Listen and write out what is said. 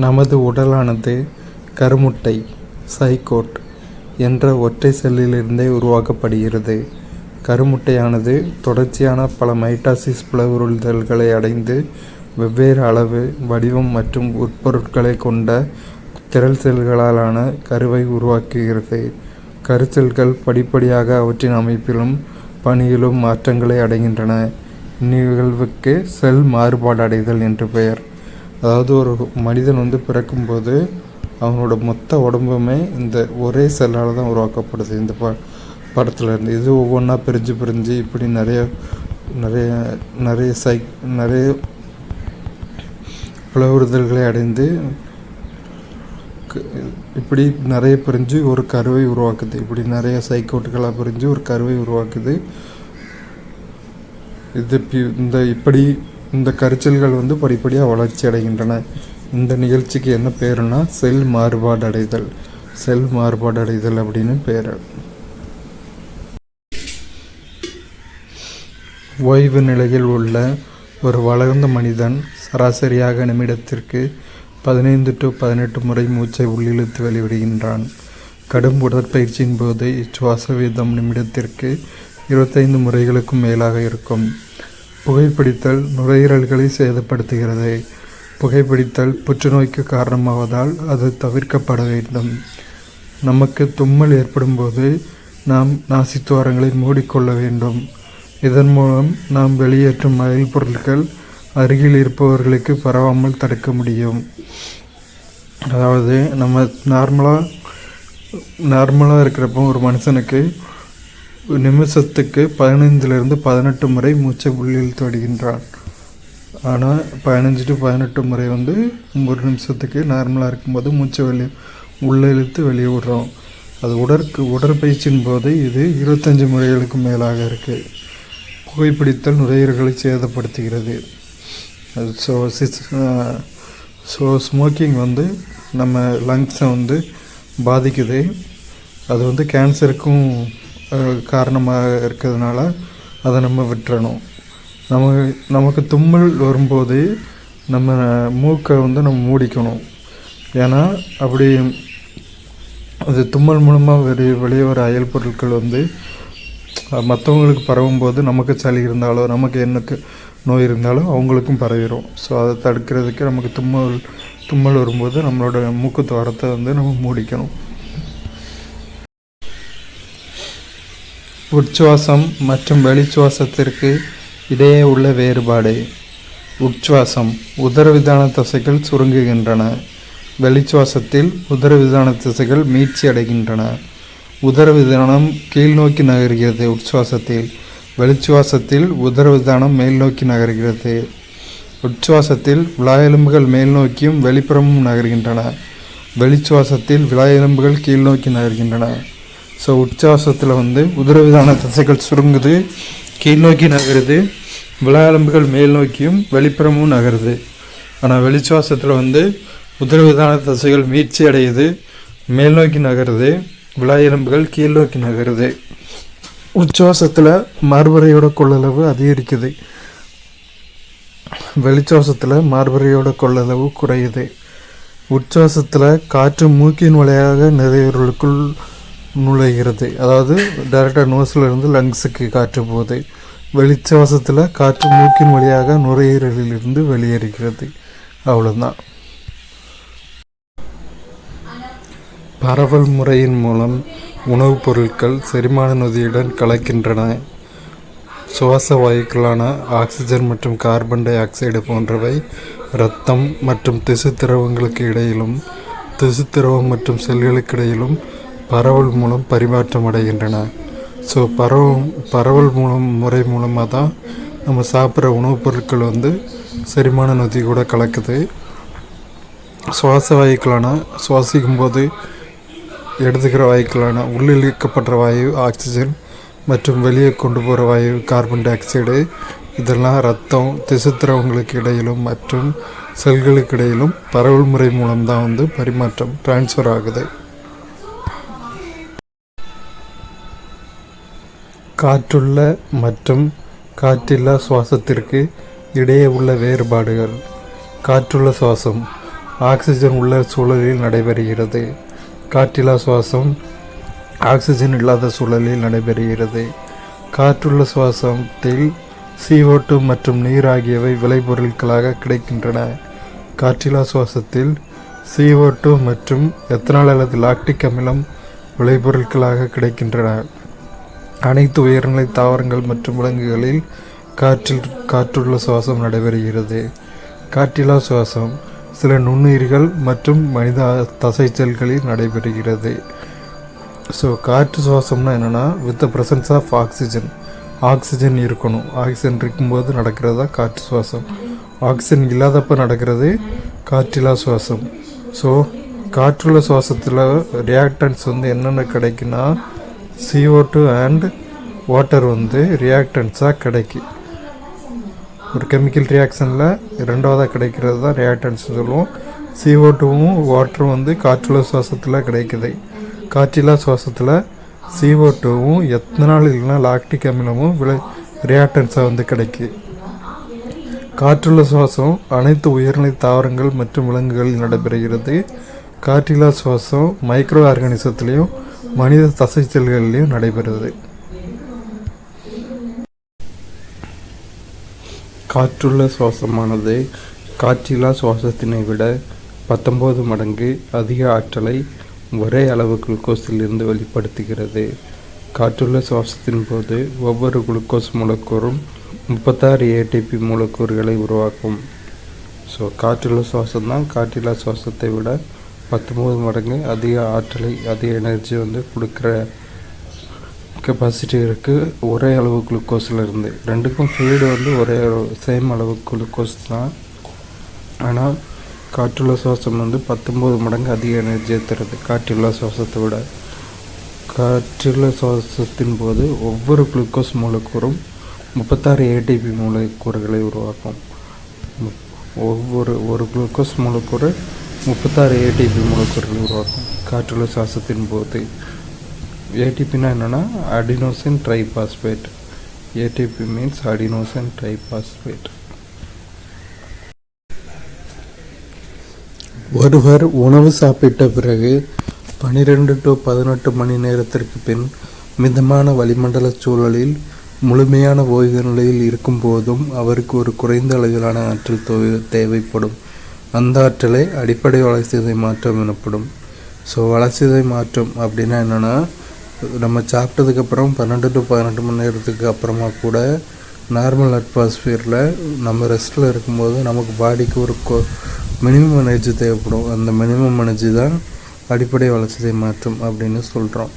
நமது உடலானது கருமுட்டை சைகோட் என்ற ஒற்றை செல்லிலிருந்தே உருவாக்கப்படுகிறது. கருமுட்டையானது தொடர்ச்சியான பல மைட்டாசிஸ் பிளவுறுதல்களை அடைந்து வெவ்வேறு அளவு, வடிவம் மற்றும் உட்பொருட்களை கொண்ட திரள் செல்களாலான கருவை உருவாக்குகிறது. கருச்செல்கள் படிப்படியாக அவற்றின் அமைப்பிலும் பணியிலும் மாற்றங்களை அடைகின்றன. இந்நிகழ்வுக்கு செல் மாறுபாடு அடைதல் என்று பெயர். அதாவது ஒரு மனிதன் பிறக்கும்போது அவனோட மொத்த உடம்புமே இந்த ஒரே செல்லால் தான் உருவாக்கப்படுது. இந்த படத்தில் இருந்து இது ஒவ்வொன்றா பிரிஞ்சு இப்படி நிறைய பிளவுறுதல்களை அடைந்து இப்படி நிறைய பிரிஞ்சு ஒரு கருவை உருவாக்குது. இப்படி நிறைய சைக்கோட்டுகளாக பிரிஞ்சு ஒரு கருவை உருவாக்குது. இந்த கருச்சல்கள் படிப்படியாக வளர்ச்சி அடைகின்றன. இந்த நிகழ்ச்சிக்கு என்ன பேருனா செல் மாறுபாடு அடைதல் அப்படின்னு பேர். ஓய்வு நிலையில் உள்ள ஒரு வளர்ந்த மனிதன் சராசரியாக நிமிடத்திற்கு 15 to 18 முறை மூச்சை உள்ளிழுத்து வெளிவிடுகின்றான். கடும் உடற்பயிற்சியின் போது இச்சுவாச வீதம் நிமிடத்திற்கு 25 முறைகளுக்கும் மேலாக இருக்கும். புகைப்பிடித்தல் நுரையீரல்களை சேதப்படுத்துகிறது. புகைப்பிடித்தல் புற்றுநோய்க்கு காரணமாவதால் அது தவிர்க்கப்பட வேண்டும். நமக்கு தும்மல் ஏற்படும் போது நாம் நாசித்துவாரங்களை மூடிக்கொள்ள வேண்டும். இதன் மூலம் நாம் வெளியேற்றும் அயல் பொருட்கள் அருகில் இருப்பவர்களுக்கு பரவாமல் தடுக்க முடியும். அதாவது நம்ம நார்மலாக இருக்கிறப்போ ஒரு மனுஷனுக்கு நிமிஷத்துக்கு 15 to 18 முறை மூச்சை உள்ளிழுத்து விடுகின்றான். ஆனால் 15 to 18 முறை ஒரு நிமிஷத்துக்கு நார்மலாக இருக்கும்போது மூச்சை உள்ளே இழுத்து வெளியே விடுறோம். அது உடற்பயிற்சியின் போது இது 25 முறைகளுக்கு மேலாக இருக்குது. புகைப்பிடித்தல் நுரையீரல்களை சேதப்படுத்துகிறது. ஸோ ஸ்மோக்கிங் நம்ம லங்ஸை பாதிக்குது. அது கேன்சருக்கும் காரணமாக இருக்கிறதுனால அதை நம்ம விட்டுறணும். நமக்கு தும்மல் வரும்போது நம்ம மூக்கை நம்ம மூடிக்கணும். ஏன்னா அப்படி அது தும்மல் மூலமாக வெளியே வர அயல் பொருட்கள் மற்றவங்களுக்கு பரவும்போது நமக்கு சளி இருந்தாலோ நமக்கு என்னக்கு நோய் இருந்தாலும் அவங்களுக்கும் பரவிடும். ஸோ அதை தடுக்கிறதுக்கு நமக்கு தும்மல் வரும்போது நம்மளோட மூக்கு துவாரத்தை நம்ம மூடிக்கணும். உட்சுவாசம் மற்றும் வெளிச்சுவாசத்திற்கு இடையே உள்ள வேறுபாடு. உட்சுவாசம் உதரவிதான தசைகள் சுருங்குகின்றன. வெளிச்சுவாசத்தில் உதரவிதான தசைகள் மீட்சி அடைகின்றன. உதரவிதானம் கீழ்நோக்கி நகர்கிறது. உட்சுவாசத்தில். வெளிச்சுவாசத்தில் உதரவிதானம் மேல் நோக்கி நகர்கிறது. உட்சுவாசத்தில் விழாயெலும்புகள் மேல் நோக்கியும் வெளிப்புறமும் நகர்கின்றன. வெளிச்சுவாசத்தில் விழாயெலும்புகள் கீழ் நோக்கி நகர்கின்றன. ஸோ உட்சுவாசத்தில் உதரவிதான தசைகள் சுருங்குது, கீழ் நோக்கி நகருது, விழாயெலும்புகள் மேல் நோக்கியும் வெளிப்புறமும் நகருது. ஆனால் வெளிச்சுவாசத்தில் உதரவிதான தசைகள் மீட்சி அடையுது, மேல் நோக்கி நகருது, விழாயெலும்புகள் கீழ் நோக்கி நகருது. உச்சுவாசத்தில் மார்பறையோட கொள்ளளவு அதிகரிக்குது, வெளிச்சுவாசத்தில் மார்பறையோட கொள்ளளவு குறையுது. உச்சுவாசத்தில் காற்று மூக்கின் வழியாக நுரையீரலுக்குள் நுழைகிறது. அதாவது டைரெக்டாக நோஸ்லேருந்து லங்ஸுக்கு காற்று போகுது. வெளிச்சுவாசத்தில் காற்று மூக்கின் வழியாக நுரையீரலிலிருந்து வெளியேறுகிறது. அவ்வளோதான். பரவல் முறையின் மூலம் உணவுப் பொருட்கள் செரிமான நொதியுடன் கலக்கின்றன. சுவாச வாயுக்களான ஆக்சிஜன் மற்றும் கார்பன் டை ஆக்சைடு போன்றவை இரத்தம் மற்றும் திசு திரவங்களுக்கு இடையிலும் திசு திரவம் மற்றும் செல்களுக்கு இடையிலும் பரவல் மூலம் பரிமாற்றம் அடைகின்றன. ஸோ பரவல் முறை மூலமாக தான் நம்ம சாப்பிட்ற உணவுப் பொருட்கள் செரிமான நொதி கூட கலக்குது. சுவாச வாயுக்களான சுவாசிக்கும் போது எடுத்துக்கிற வாயுக்களான உள்ளிழுக்கப்படுற வாயு ஆக்சிஜன் மற்றும் வெளியே கொண்டு போகிற வாயு கார்பன் டை ஆக்சைடு, இதெல்லாம் இரத்தம் திசு திரவங்களுக்கு இடையிலும் மற்றும் செல்களுக்கு இடையிலும் பரவல் முறை மூலம்தான் பரிமாற்றம் டிரான்ஸ்ஃபர் ஆகுது. காற்றுள்ள மற்றும் காற்றில்லா சுவாசத்திற்கு இடையே உள்ள வேறுபாடுகள். காற்றுள்ள சுவாசம் ஆக்சிஜன் உள்ள சூழலில் நடைபெறுகிறது. காற்றில்லா சுவாசம் ஆக்சிஜன் இல்லாத சூழலில் நடைபெறுகிறது. காற்றுள்ள சுவாசத்தில் CO2 மற்றும் நீர் ஆகியவை விளைபொருட்களாக கிடைக்கின்றன. காற்றில்லா சுவாசத்தில் CO2 மற்றும் எத்தனால் அல்லது லாக்டிக் அமிலம் விளைபொருட்களாக கிடைக்கின்றன. அனைத்து உயர்நிலை தாவரங்கள் மற்றும் விலங்குகளில் காற்றுள்ள சுவாசம் நடைபெறுகிறது. காற்றில்லா சுவாசம் சில நுண்ணுயிர்கள் மற்றும் மனித தசை செல்களில் நடைபெறுகிறது. ஸோ காற்று சுவாசம்னா என்னென்னா with the presence of oxygen இருக்கணும். ஆக்சிஜன் இருக்கும்போது நடக்கிறது தான் காற்று சுவாசம். ஆக்சிஜன் இல்லாதப்போ நடக்கிறது காற்றில்லா சுவாசம். ஸோ காற்றுள்ள சுவாசத்தில் ரியாக்டன்ஸ் என்னென்ன கிடைக்குன்னா CO2 அண்ட் வாட்டர் ரியாக்டன்ஸாக கிடைக்கும். ஒரு கெமிக்கல் ரியாக்ஷனில் ரெண்டாவதாக கிடைக்கிறது தான் ரியாக்டன்ஸ் சொல்லுவோம். CO2வும் வாட்டரும் காற்றுள்ள சுவாசத்தில் கிடைக்குது. காற்றில்லா சுவாசத்தில் CO2வும் எத்தனால் இல்லைனா லாக்டிக் அமிலமும் ரியாக்டன்ஸாக கிடைக்குது. காற்றுள்ள சுவாசம் அனைத்து உயர்நிலை தாவரங்கள் மற்றும் விலங்குகளில் நடைபெறுகிறது. காற்றில்லா சுவாசம் மைக்ரோ ஆர்கானிசத்துலேயும் மனித தசை செல்களிலையும் நடைபெறுது. காற்றுள்ள சுவாசமானது காற்றில்லா சுவாசத்தினை விட 19 மடங்கு அதிக ஆற்றலை ஒரே அளவு குளுக்கோஸிலிருந்து வெளிப்படுத்துகிறது. காற்றுள்ள சுவாசத்தின் போது ஒவ்வொரு குளுக்கோஸ் மூலக்கூறும் 36 ATP மூலக்கூறுகளை உருவாக்கும். ஸோ காற்றுள்ள சுவாசம் தான் காற்றில்லா சுவாசத்தை விட 19 மடங்கு அதிக ஆற்றலை அதிக எனர்ஜி கொடுக்குற கெப்பாசிட்டி இருக்குது ஒரே அளவு குளுக்கோஸில் இருந்து. ரெண்டுக்கும் ஃபீடு ஒரே சேம் அளவு குளுக்கோஸ் தான். ஆனால் காற்றுள்ள சுவாசம் 19 மடங்கு அதிக எனர்ஜியை தருது காற்றுள்ள சுவாசத்தை விட. காற்றுள்ள சுவாசத்தின் போது ஒவ்வொரு குளுக்கோஸ் மூலக்கூறும் 36 ATP மூலக்கூறுகளை உருவாக்கும். ஒரு குளுக்கோஸ் மூலக்கூறு 36 ATP மூலக்கூறுகளை உருவாக்கும் காற்றுள்ள சுவாசத்தின் போது. ATPனா என்னென்னா adenosine triphosphate. ATP means adenosine triphosphate. ஒருவர் உணவு சாப்பிட்ட பிறகு 12 to 18 மணி நேரத்திற்கு பின் மிதமான வளிமண்டல சூழலில் முழுமையான ஓய்வு நிலையில் இருக்கும் போதும் அவருக்கு ஒரு குறைந்த அளவிலான ஆற்றல் தேவைப்படும். அந்த ஆற்றலை அடிப்படை வளர்சிதை மாற்றம் எனப்படும். ஸோ வளர்சிதை மாற்றம் அப்படின்னா என்னென்னா நம்ம சாப்பிட்டதுக்கப்புறம் 12 to 18 மணி நேரத்துக்கு அப்புறமா கூட நார்மல் அட்மாஸ்பியரில் நம்ம ரெஸ்ட்டில் இருக்கும்போது நமக்கு பாடிக்கு ஒரு மினிமம் எனர்ஜி தேவைப்படும். அந்த மினிமம் எனர்ஜி தான் அடிப்படை வளர்சிதை மாற்றம் அப்படின்னு சொல்கிறோம்.